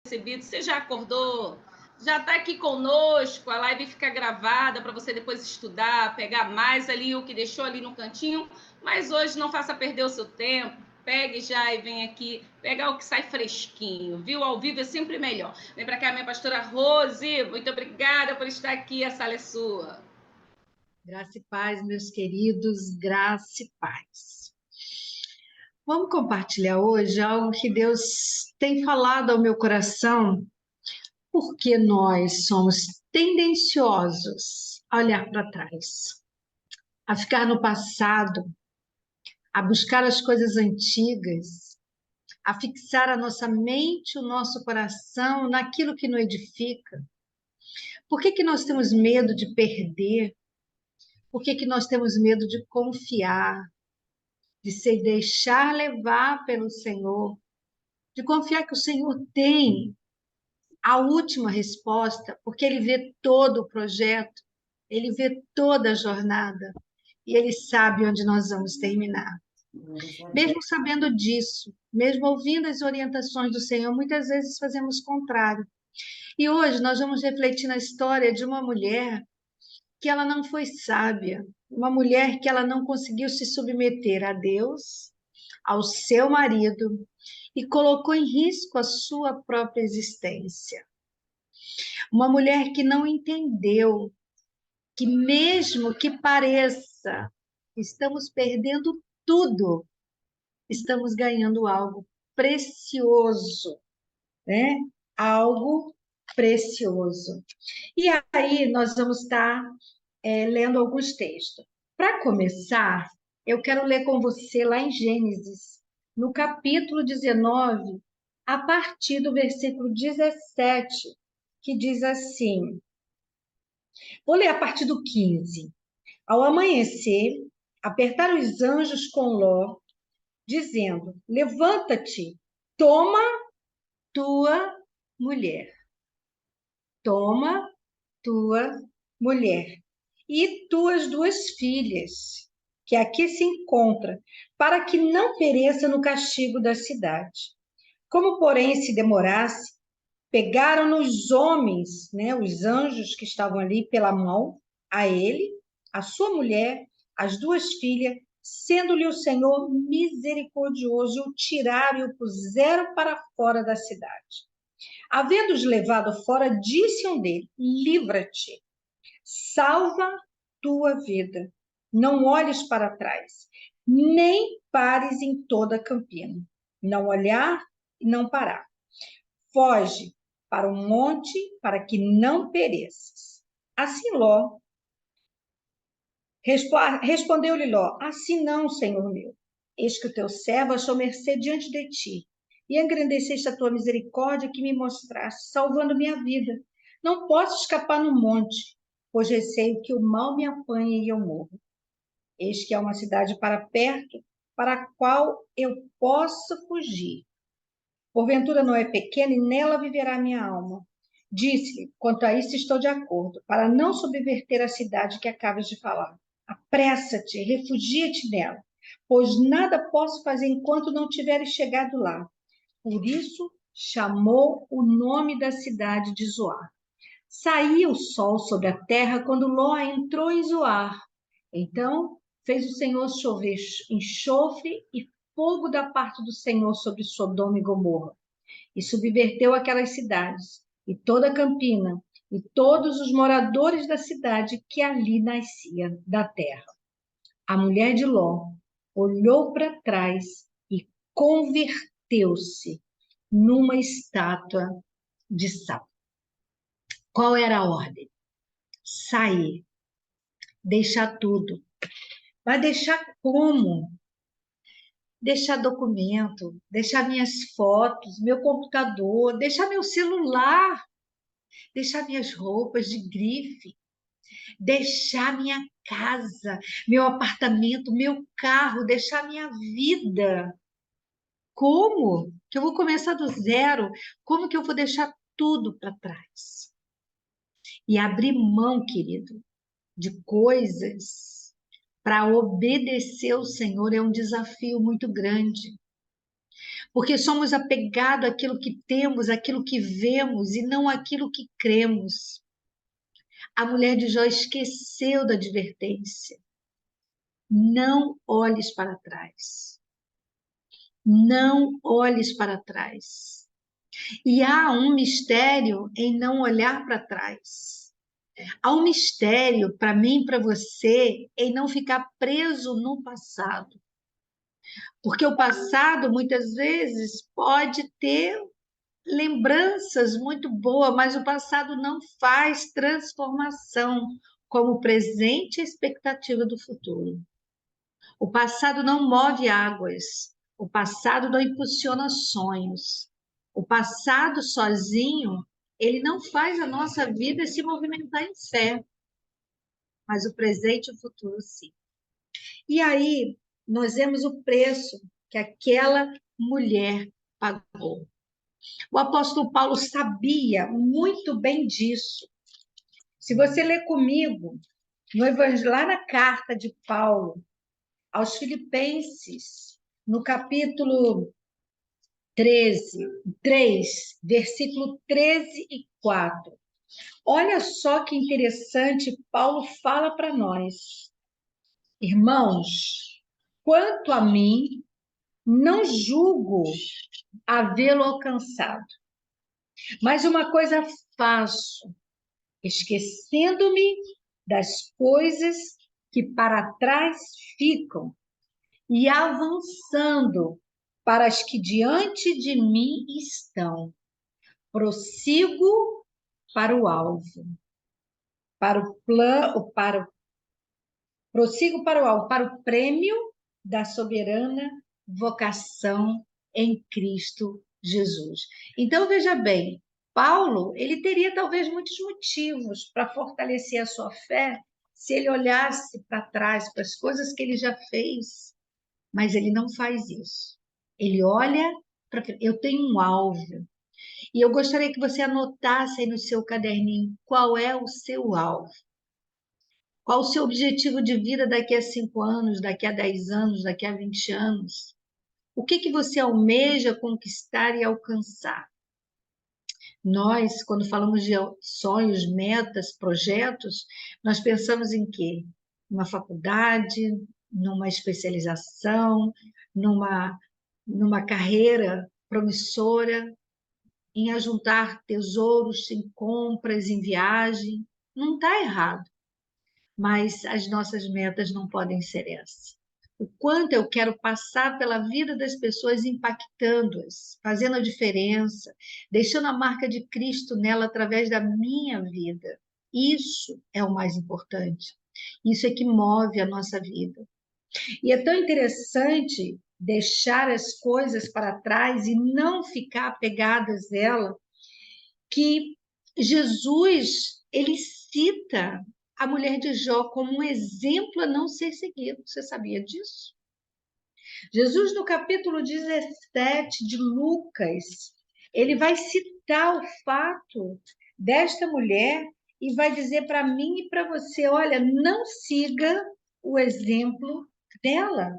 recebido. Você já acordou? Já está aqui conosco, a live fica gravada para você depois estudar, pegar mais ali o que deixou ali no cantinho, mas hoje não faça perder o seu tempo, pegue já e vem aqui pegar o que sai fresquinho, viu? Ao vivo é sempre melhor. Vem para cá, minha pastora Rose, muito obrigada por estar aqui, a sala é sua. Graça e paz, meus queridos, graça e paz. Vamos compartilhar hoje algo que Deus tem falado ao meu coração, porque nós somos tendenciosos a olhar para trás, a ficar no passado, a buscar as coisas antigas, a fixar a nossa mente, o nosso coração naquilo que nos edifica. Por que que nós temos medo de perder? Por que que nós temos medo de confiar, de se deixar levar pelo Senhor, de confiar que o Senhor tem a última resposta, porque Ele vê todo o projeto, Ele vê toda a jornada e Ele sabe onde nós vamos terminar. Mesmo sabendo disso, mesmo ouvindo as orientações do Senhor, muitas vezes fazemos o contrário. E hoje nós vamos refletir na história de uma mulher que ela não foi sábia, uma mulher que ela não conseguiu se submeter a Deus, ao seu marido, e colocou em risco a sua própria existência. Uma mulher que não entendeu que, mesmo que pareça, estamos perdendo tudo, estamos ganhando algo precioso, né? Algo precioso. E aí nós vamos estar lendo alguns textos. Para começar, eu quero ler com você lá em Gênesis, no capítulo 19, a partir do versículo 17, que diz assim, vou ler a partir do 15. Ao amanhecer, apertaram os anjos com Ló, dizendo, levanta-te, toma tua mulher. Toma tua mulher e tuas duas filhas, que aqui se encontram, para que não pereça no castigo da cidade. Como, porém, se demorasse, pegaram os homens, né, os anjos que estavam ali pela mão, a ele, a sua mulher, as duas filhas, sendo-lhe o Senhor misericordioso, e o tiraram e o puseram para fora da cidade. Havendo-os levado fora, disse um deles, livra-te, salva tua vida, não olhes para trás, nem pares em toda a campina, não olhar e não parar. Foge para o monte, para que não pereças. Assim Ló, respondeu-lhe Ló, assim não, Senhor meu, eis que o teu servo achou mercê diante de ti, e engrandeceste a tua misericórdia que me mostraste, salvando minha vida. Não posso escapar no monte, pois receio que o mal me apanhe e eu morra. Eis que há uma cidade para perto, para a qual eu possa fugir. Porventura não é pequena, e nela viverá minha alma. Disse-lhe, quanto a isso estou de acordo, para não subverter a cidade que acabas de falar. Apressa-te, refugia-te nela, pois nada posso fazer enquanto não tiveres chegado lá. Por isso chamou o nome da cidade de Zoar. Saía o sol sobre a terra quando Ló entrou em Zoar. Então fez o Senhor chover enxofre e fogo da parte do Senhor sobre Sodoma e Gomorra, e subverteu aquelas cidades, e toda a campina, e todos os moradores da cidade que ali nascia da terra. A mulher de Ló olhou para trás e converteu-se numa estátua de sal. Qual era a ordem? Sair, deixar tudo. Mas deixar como? Deixar documento, deixar minhas fotos, meu computador, deixar meu celular, deixar minhas roupas de grife, deixar minha casa, meu apartamento, meu carro, deixar minha vida. Como que eu vou começar do zero? Como que eu vou deixar tudo para trás? E abrir mão, querido, de coisas para obedecer ao Senhor é um desafio muito grande. porque somos apegados àquilo que temos, àquilo que vemos e não àquilo que cremos. A mulher de Jó esqueceu da advertência. Não olhes para trás. Não olhes para trás. E há um mistério em não olhar para trás. Há um mistério para mim e para você em não ficar preso no passado. Porque o passado, muitas vezes, pode ter lembranças muito boas, mas o passado não faz transformação como o presente e a expectativa do futuro. O passado não move águas, o passado não impulsiona sonhos. O passado sozinho, ele não faz a nossa vida se movimentar em fé, mas o presente e o futuro sim. E aí nós vemos o preço que aquela mulher pagou. O apóstolo Paulo sabia muito bem disso. Se você ler comigo, no Evangelho, lá na carta de Paulo aos Filipenses, no capítulo 3, versículo 13 e 4. Olha só que interessante, Paulo fala para nós. Irmãos, quanto a mim, não julgo havê-lo alcançado, mas uma coisa faço, esquecendo-me das coisas que para trás ficam e avançando para as que diante de mim estão. Prossigo para o alvo, prossigo para o alvo, para o prêmio da soberana vocação em Cristo Jesus. Então, veja bem, Paulo, ele teria talvez muitos motivos para fortalecer a sua fé se ele olhasse para trás, para as coisas que ele já fez, mas ele não faz isso. Ele olha para... Eu tenho um alvo, e eu gostaria que você anotasse aí no seu caderninho qual é o seu alvo. Qual o seu objetivo de vida daqui a 5 anos, daqui a 10 anos, daqui a 20 anos? O que você almeja conquistar e alcançar? Nós, quando falamos de sonhos, metas, projetos, nós pensamos em quê? Numa faculdade, numa especialização, numa carreira promissora, em ajuntar tesouros, em compras, em viagem. Não está errado, mas as nossas metas não podem ser essas. O quanto eu quero passar pela vida das pessoas, impactando-as, fazendo a diferença, deixando a marca de Cristo nela através da minha vida. Isso é o mais importante. Isso é que move a nossa vida. E é tão interessante deixar as coisas para trás e não ficar apegadas a ela, que Jesus, ele cita a mulher de Jó como um exemplo a não ser seguido. Você sabia disso? Jesus, no capítulo 17 de Lucas, ele vai citar o fato desta mulher e vai dizer para mim e para você, olha, não siga o exemplo dela,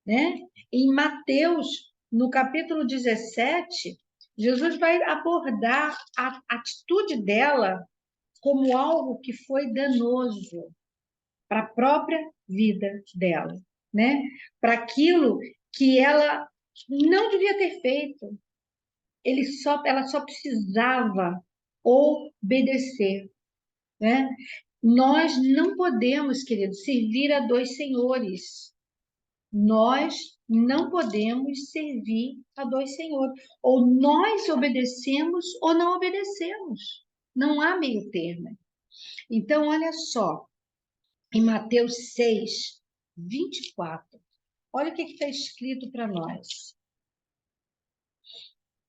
né? Em Mateus, no capítulo 17, Jesus vai abordar a atitude dela como algo que foi danoso para a própria vida dela, né? Para aquilo que ela não devia ter feito. Ela só precisava obedecer, né? Nós não podemos, queridos, servir a dois senhores. Nós não podemos servir a dois senhores. Ou nós obedecemos ou não obedecemos. Não há meio termo. Então, olha só, em Mateus 6, 24, olha o que está escrito para nós.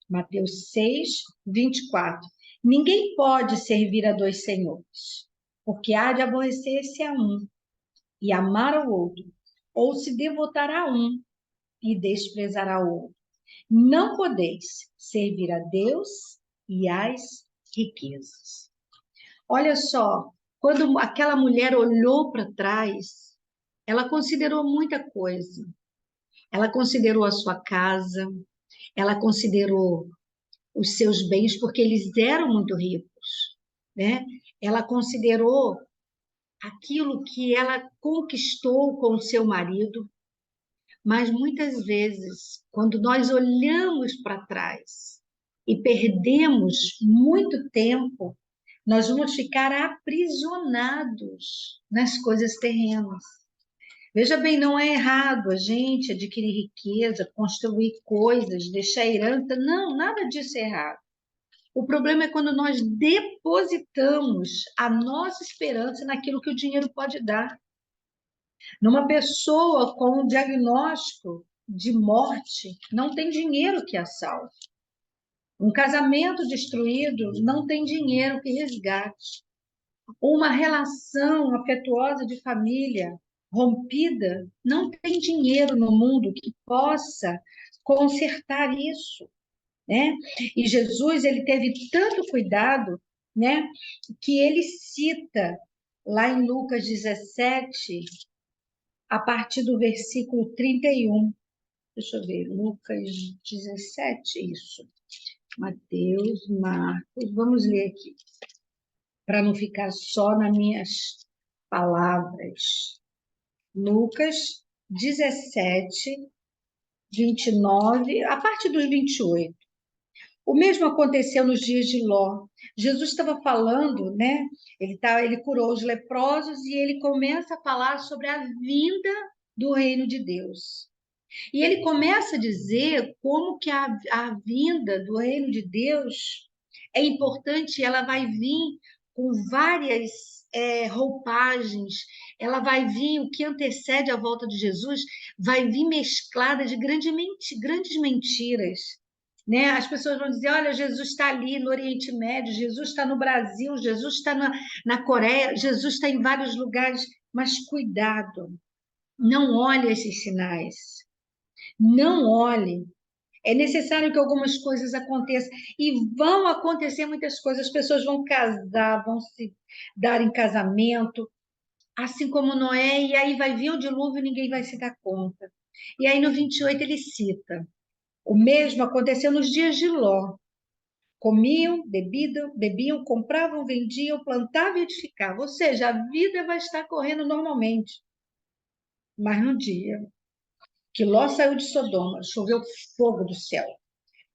Mateus 6, 24. Ninguém pode servir a dois senhores, porque há de aborrecer-se a um e amar ao outro, ou se devotar a um e desprezar ao outro. Não podeis servir a Deus e às riquezas. Olha só, quando aquela mulher olhou para trás, ela considerou muita coisa. Ela considerou a sua casa, ela considerou os seus bens porque eles eram muito ricos, né? Ela considerou aquilo que ela conquistou com o seu marido, mas muitas vezes, quando nós olhamos para trás e perdemos muito tempo, nós vamos ficar aprisionados nas coisas terrenas. Veja bem, não é errado a gente adquirir riqueza, construir coisas, deixar herança. Não, nada disso é errado. O problema é quando nós depositamos a nossa esperança naquilo que o dinheiro pode dar. Numa pessoa com um diagnóstico de morte, não tem dinheiro que a salve. Um casamento destruído não tem dinheiro que resgate. Uma relação afetuosa de família rompida não tem dinheiro no mundo que possa consertar isso, né? E Jesus, ele teve tanto cuidado, né, que ele cita lá em Lucas 17, a partir do versículo 31. Deixa eu ver, Lucas 17, isso. Mateus, Marcos, vamos ler aqui, para não ficar só nas minhas palavras. Lucas 17, 29, a partir dos 28. O mesmo aconteceu nos dias de Ló. Jesus estava falando, né? Ele curou os leprosos e ele começa a falar sobre a vinda do reino de Deus. E ele começa a dizer como que a vinda do reino de Deus é importante, ela vai vir com várias roupagens, ela vai vir, o que antecede a volta de Jesus, vai vir mesclada de grandes mentiras. Né? As pessoas vão dizer, olha, Jesus está ali no Oriente Médio, Jesus está no Brasil, Jesus está na Coreia, Jesus está em vários lugares, mas cuidado, não olhe esses sinais. Não olhe. É necessário que algumas coisas aconteçam. E vão acontecer muitas coisas. As pessoas vão casar, vão se dar em casamento, assim como Noé, e aí vai vir o dilúvio e ninguém vai se dar conta. E aí no 28 ele cita: o mesmo aconteceu nos dias de Ló. Comiam, bebiam, compravam, vendiam, plantavam e edificavam. Ou seja, a vida vai estar correndo normalmente. Mas no dia que Ló saiu de Sodoma, choveu fogo do céu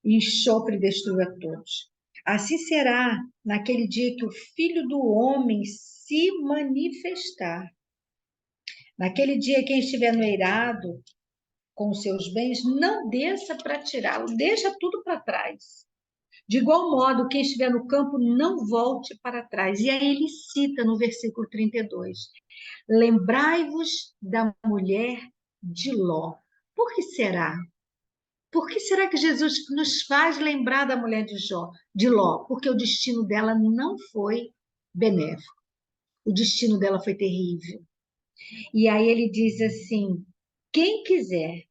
e enxofre destruiu a todos. Assim será naquele dia que o Filho do Homem se manifestar. Naquele dia, quem estiver no eirado com os seus bens, não desça para tirá-lo, deixa tudo para trás. De igual modo, quem estiver no campo, não volte para trás. E aí ele cita no versículo 32, lembrai-vos da mulher de Ló. Por que será? Por que será que Jesus nos faz lembrar da mulher de Ló? Porque o destino dela não foi benéfico. O destino dela foi terrível. E aí ele diz assim: quem quiser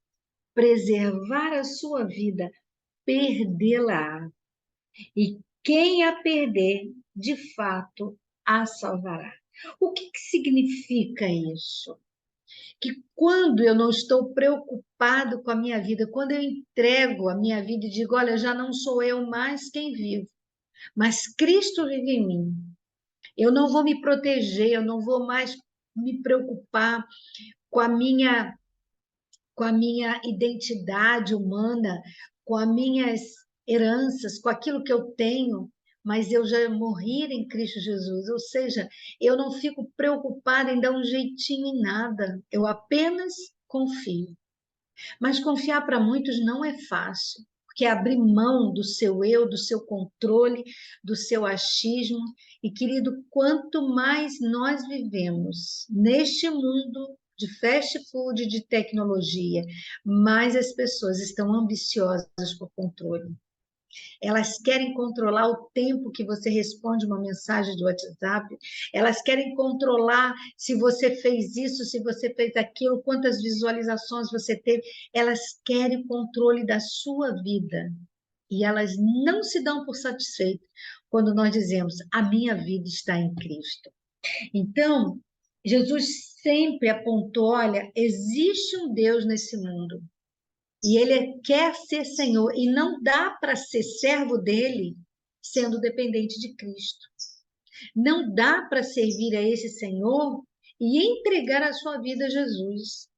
preservar a sua vida, perdê-la. E quem a perder, de fato, a salvará. O que significa isso? Que quando eu não estou preocupado com a minha vida, quando eu entrego a minha vida e digo, olha, já não sou eu mais quem vivo, mas Cristo vive em mim. Eu não vou me proteger, eu não vou mais me preocupar com com a minha identidade humana, com as minhas heranças, com aquilo que eu tenho, mas eu já morri em Cristo Jesus. Ou seja, eu não fico preocupada em dar um jeitinho em nada, eu apenas confio. Mas confiar para muitos não é fácil, porque é abrir mão do seu eu, do seu controle, do seu achismo. E, querido, quanto mais nós vivemos neste mundo de fast food, de tecnologia, mais as pessoas estão ambiciosas por controle. Elas querem controlar o tempo que você responde uma mensagem do WhatsApp, elas querem controlar se você fez isso, se você fez aquilo, quantas visualizações você teve, elas querem o controle da sua vida. E elas não se dão por satisfeitas quando nós dizemos, a minha vida está em Cristo. Então, Jesus sempre apontou, olha, existe um Deus nesse mundo. E ele quer ser Senhor, e não dá para ser servo dele sendo dependente de Cristo. Não dá para servir a esse Senhor e entregar a sua vida a Jesus.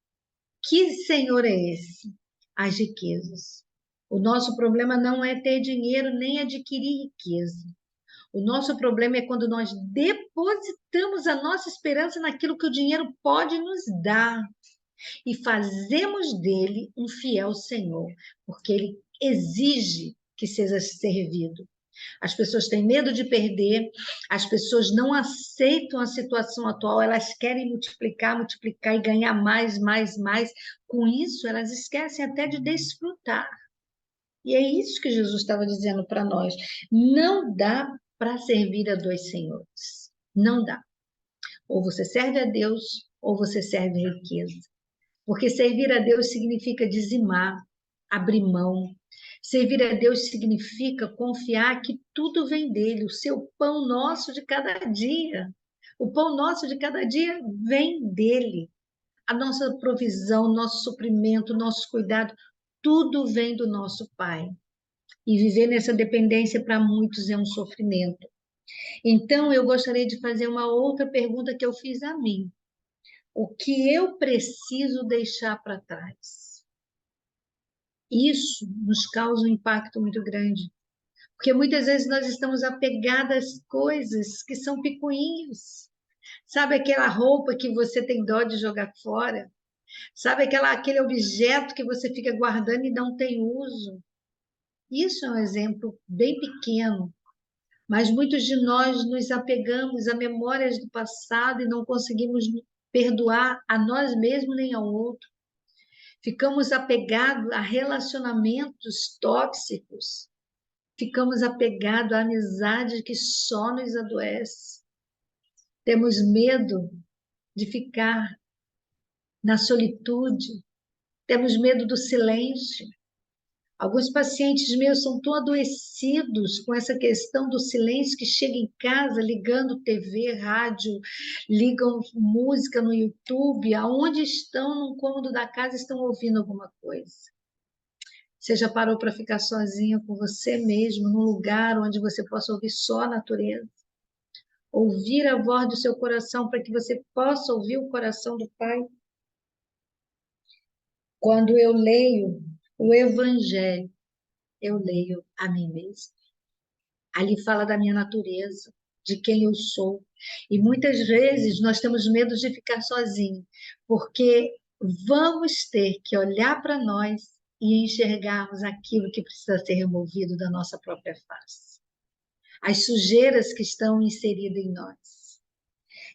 Que Senhor é esse? As riquezas. O nosso problema não é ter dinheiro nem adquirir riqueza. O nosso problema é quando nós depositamos a nossa esperança naquilo que o dinheiro pode nos dar e fazemos dele um fiel Senhor, porque ele exige que seja servido. As pessoas têm medo de perder, as pessoas não aceitam a situação atual, elas querem multiplicar, multiplicar e ganhar mais, mais, mais. Com isso, elas esquecem até de desfrutar. E é isso que Jesus estava dizendo para nós. Não dá para servir a dois senhores. Não dá. Ou você serve a Deus, ou você serve a riqueza. Porque servir a Deus significa dizimar, abrir mão. Servir a Deus significa confiar que tudo vem dele, o seu pão nosso de cada dia. O pão nosso de cada dia vem dele. A nossa provisão, nosso suprimento, nosso cuidado, tudo vem do nosso Pai. E viver nessa dependência para muitos é um sofrimento. Então, eu gostaria de fazer uma outra pergunta que eu fiz a mim. O que eu preciso deixar para trás? Isso nos causa um impacto muito grande, porque muitas vezes nós estamos apegadas às coisas que são picuinhas. Sabe aquela roupa que você tem dó de jogar fora? Sabe aquele objeto que você fica guardando e não tem uso? Isso é um exemplo bem pequeno, mas muitos de nós nos apegamos a memórias do passado e não conseguimos perdoar a nós mesmos nem ao outro. Ficamos apegados a relacionamentos tóxicos. Ficamos apegados à amizade que só nos adoece. Temos medo de ficar na solitude. Temos medo do silêncio. Alguns pacientes meus são tão adoecidos com essa questão do silêncio que chegam em casa ligando TV, rádio, ligam música no YouTube, aonde estão, no cômodo da casa, estão ouvindo alguma coisa. Você já parou para ficar sozinha com você mesmo, num lugar onde você possa ouvir só a natureza? Ouvir a voz do seu coração para que você possa ouvir o coração do Pai? Quando eu leio o Evangelho, eu leio a mim mesma. Ali fala da minha natureza, de quem eu sou. E muitas vezes nós temos medo de ficar sozinhos, porque vamos ter que olhar para nós e enxergarmos aquilo que precisa ser removido da nossa própria face. As sujeiras que estão inseridas em nós.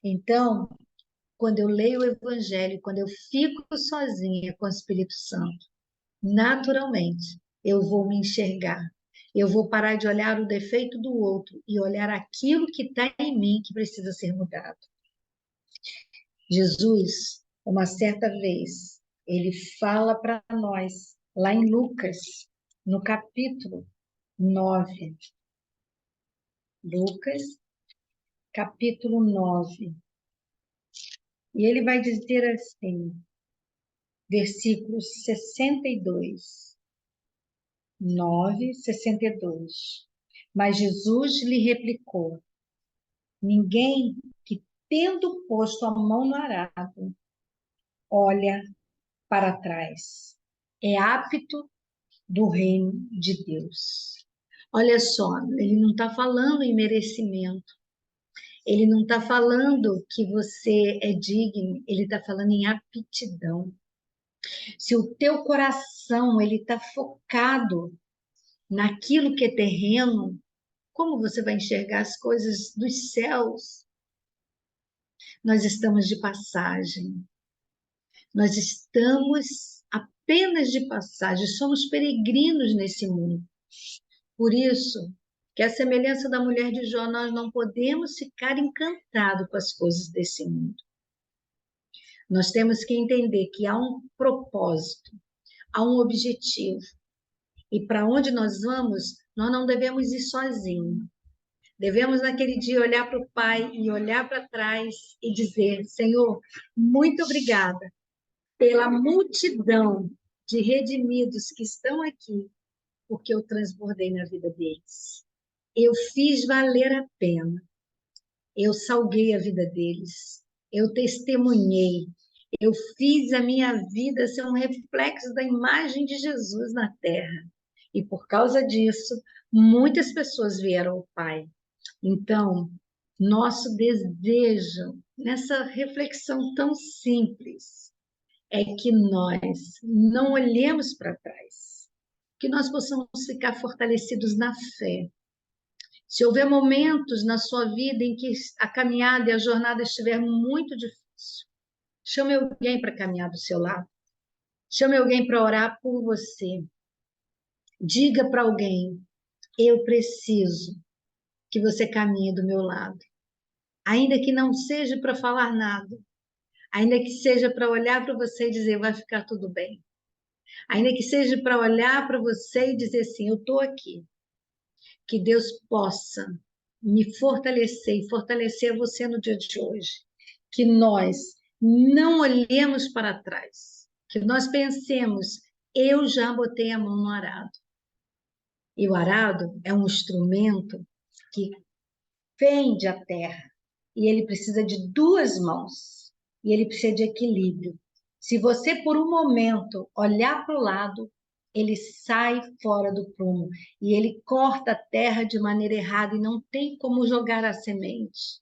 Então, quando eu leio o Evangelho, quando eu fico sozinha com o Espírito Santo, naturalmente, eu vou me enxergar. Eu vou parar de olhar o defeito do outro e olhar aquilo que está em mim que precisa ser mudado. Jesus, uma certa vez, ele fala para nós, lá em Lucas, no capítulo 9. Lucas, capítulo 9. E ele vai dizer assim, versículo 62. 9, 62. Mas Jesus lhe replicou: ninguém que, tendo posto a mão no arado, olha para trás, é apto do reino de Deus. Olha só, ele não está falando em merecimento, ele não está falando que você é digno, ele está falando em aptidão. Se o teu coração ele está focado naquilo que é terreno, como você vai enxergar as coisas dos céus? Nós estamos de passagem. Nós estamos apenas de passagem, somos peregrinos nesse mundo. Por isso, que a semelhança da mulher de Jó, nós não podemos ficar encantados com as coisas desse mundo. Nós temos que entender que há um propósito, há um objetivo. E para onde nós vamos, nós não devemos ir sozinhos. Devemos, naquele dia, olhar para o Pai e olhar para trás e dizer: Senhor, muito obrigada pela multidão de redimidos que estão aqui, porque eu transbordei na vida deles. Eu fiz valer a pena. Eu salguei a vida deles. Eu testemunhei. Eu fiz a minha vida ser um reflexo da imagem de Jesus na terra. E por causa disso, muitas pessoas vieram ao Pai. Então, nosso desejo, nessa reflexão tão simples, é que nós não olhemos para trás, que nós possamos ficar fortalecidos na fé. Se houver momentos na sua vida em que a caminhada e a jornada estiver muito difícil, chame alguém para caminhar do seu lado. Chame alguém para orar por você. Diga para alguém: eu preciso que você caminhe do meu lado. Ainda que não seja para falar nada, ainda que seja para olhar para você e dizer: vai ficar tudo bem. Ainda que seja para olhar para você e dizer assim: eu estou aqui. Que Deus possa me fortalecer e fortalecer você no dia de hoje. Que nós não olhemos para trás. Que nós pensemos: eu já botei a mão no arado. E o arado é um instrumento que fende a terra. E ele precisa de duas mãos. E ele precisa de equilíbrio. Se você, por um momento, olhar para o lado, ele sai fora do prumo. E ele corta a terra de maneira errada e não tem como jogar a semente.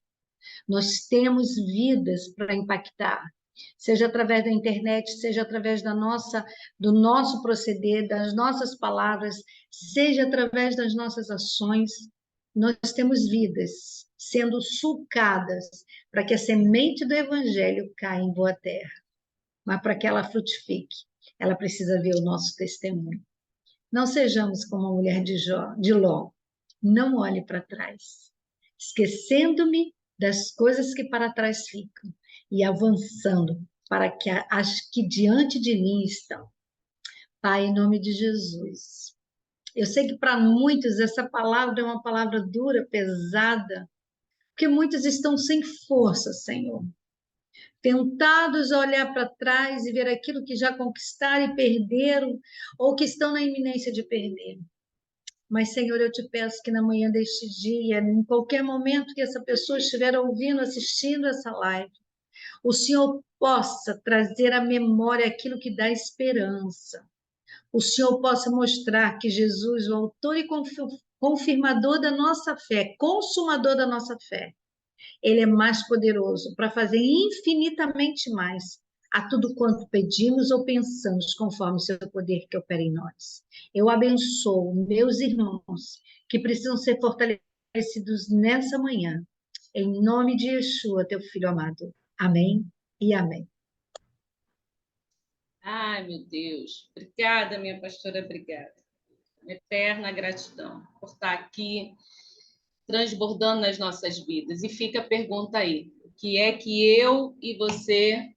Nós temos vidas para impactar. Seja através da internet, seja através do nosso proceder, das nossas palavras, seja através das nossas ações. Nós temos vidas sendo sulcadas para que a semente do Evangelho caia em boa terra. Mas para que ela frutifique, ela precisa ver o nosso testemunho. Não sejamos como a mulher de Ló. Não olhe para trás, esquecendo-me das coisas que para trás ficam e avançando para que as que diante de mim estão. Pai, em nome de Jesus. Eu sei que para muitos essa palavra é uma palavra dura, pesada, porque muitos estão sem força, Senhor. Tentados a olhar para trás e ver aquilo que já conquistaram e perderam, ou que estão na iminência de perder. Mas, Senhor, eu te peço que na manhã deste dia, em qualquer momento que essa pessoa estiver ouvindo, assistindo essa live, o Senhor possa trazer à memória aquilo que dá esperança. O Senhor possa mostrar que Jesus, o autor e confirmador da nossa fé, consumador da nossa fé, ele é mais poderoso para fazer infinitamente mais a tudo quanto pedimos ou pensamos, conforme o seu poder que opera em nós. Eu abençoo meus irmãos que precisam ser fortalecidos nessa manhã, em nome de Yeshua, teu filho amado. Amém e amém. Ai, meu Deus. Obrigada, minha pastora, obrigada. Eterna gratidão por estar aqui transbordando nas nossas vidas. E fica a pergunta aí: o que é que eu e você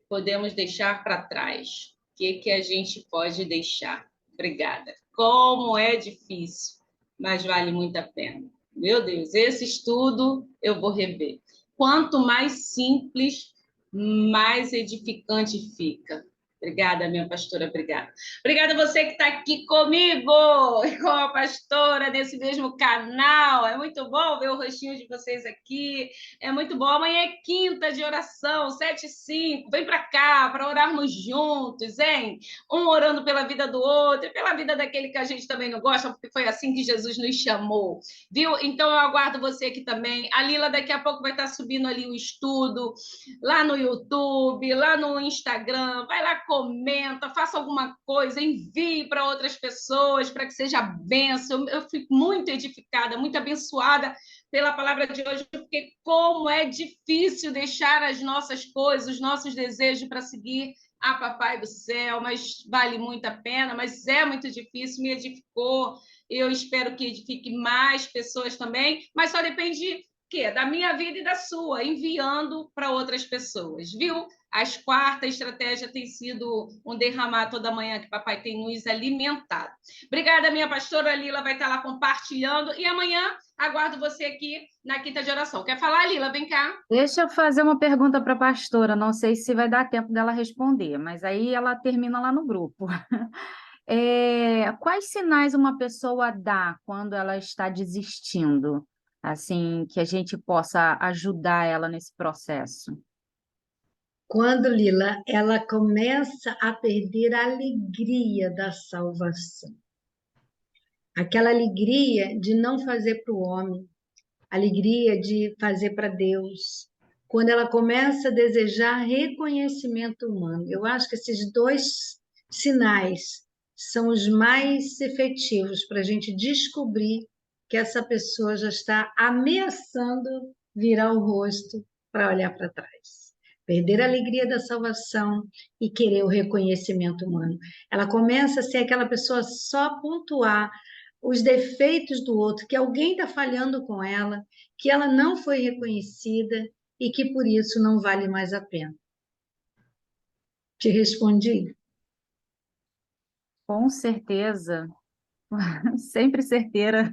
podemos deixar para trás? O que é que a gente pode deixar? Obrigada. Como é difícil, mas vale muito a pena. Meu Deus, esse estudo eu vou rever. Quanto mais simples, mais edificante fica. Obrigada, minha pastora, obrigada. Obrigada a você que está aqui comigo, com a pastora, nesse mesmo canal. É muito bom ver o rostinho de vocês aqui. É muito bom. Amanhã é quinta de oração, 7h05. Vem para cá para orarmos juntos, hein? Um orando pela vida do outro, pela vida daquele que a gente também não gosta, porque foi assim que Jesus nos chamou. Viu? Então eu aguardo você aqui também. A Lila daqui a pouco vai estar subindo ali o estudo, lá no YouTube, lá no Instagram. Vai lá, comenta, faça alguma coisa, envie para outras pessoas, para que seja bênção. Eu fico muito edificada, muito abençoada pela palavra de hoje, porque como é difícil deixar as nossas coisas, os nossos desejos para seguir a Papai do Céu, mas vale muito a pena, mas é muito difícil, me edificou. Eu espero que edifique mais pessoas também, mas só depende quê? Da minha vida e da sua, enviando para outras pessoas, viu? Às quartas, a estratégia tem sido um derramar toda manhã que papai tem nos alimentado. Obrigada, minha pastora Lila vai estar lá compartilhando. E amanhã aguardo você aqui na quinta de oração. Quer falar, Lila? Vem cá. Deixa eu fazer uma pergunta para a pastora, não sei se vai dar tempo dela responder, mas aí ela termina lá no grupo. Quais sinais uma pessoa dá quando ela está desistindo? Assim, que a gente possa ajudar ela nesse processo. Quando, Lila, ela começa a perder a alegria da salvação. Aquela alegria de não fazer para o homem, alegria de fazer para Deus. Quando ela começa a desejar reconhecimento humano. Eu acho que esses dois sinais são os mais efetivos para a gente descobrir que essa pessoa já está ameaçando virar o rosto para olhar para trás. Perder a alegria da salvação e querer o reconhecimento humano. Ela começa a ser aquela pessoa só pontuar os defeitos do outro, que alguém está falhando com ela, que ela não foi reconhecida e que por isso não vale mais a pena. Te respondi? Com certeza, sempre certeira.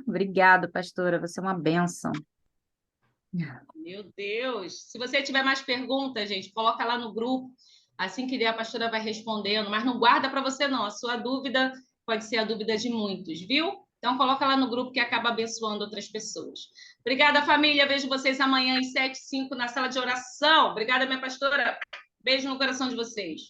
Obrigada, pastora, você é uma bênção. Meu Deus! Se você tiver mais perguntas, gente, coloca lá no grupo. Assim que der, a pastora vai respondendo. Mas não guarda para você, não. A sua dúvida pode ser a dúvida de muitos, viu? Então, coloca lá no grupo que acaba abençoando outras pessoas. Obrigada, família. Vejo vocês amanhã às 7h05 na sala de oração. Obrigada, minha pastora. Beijo no coração de vocês.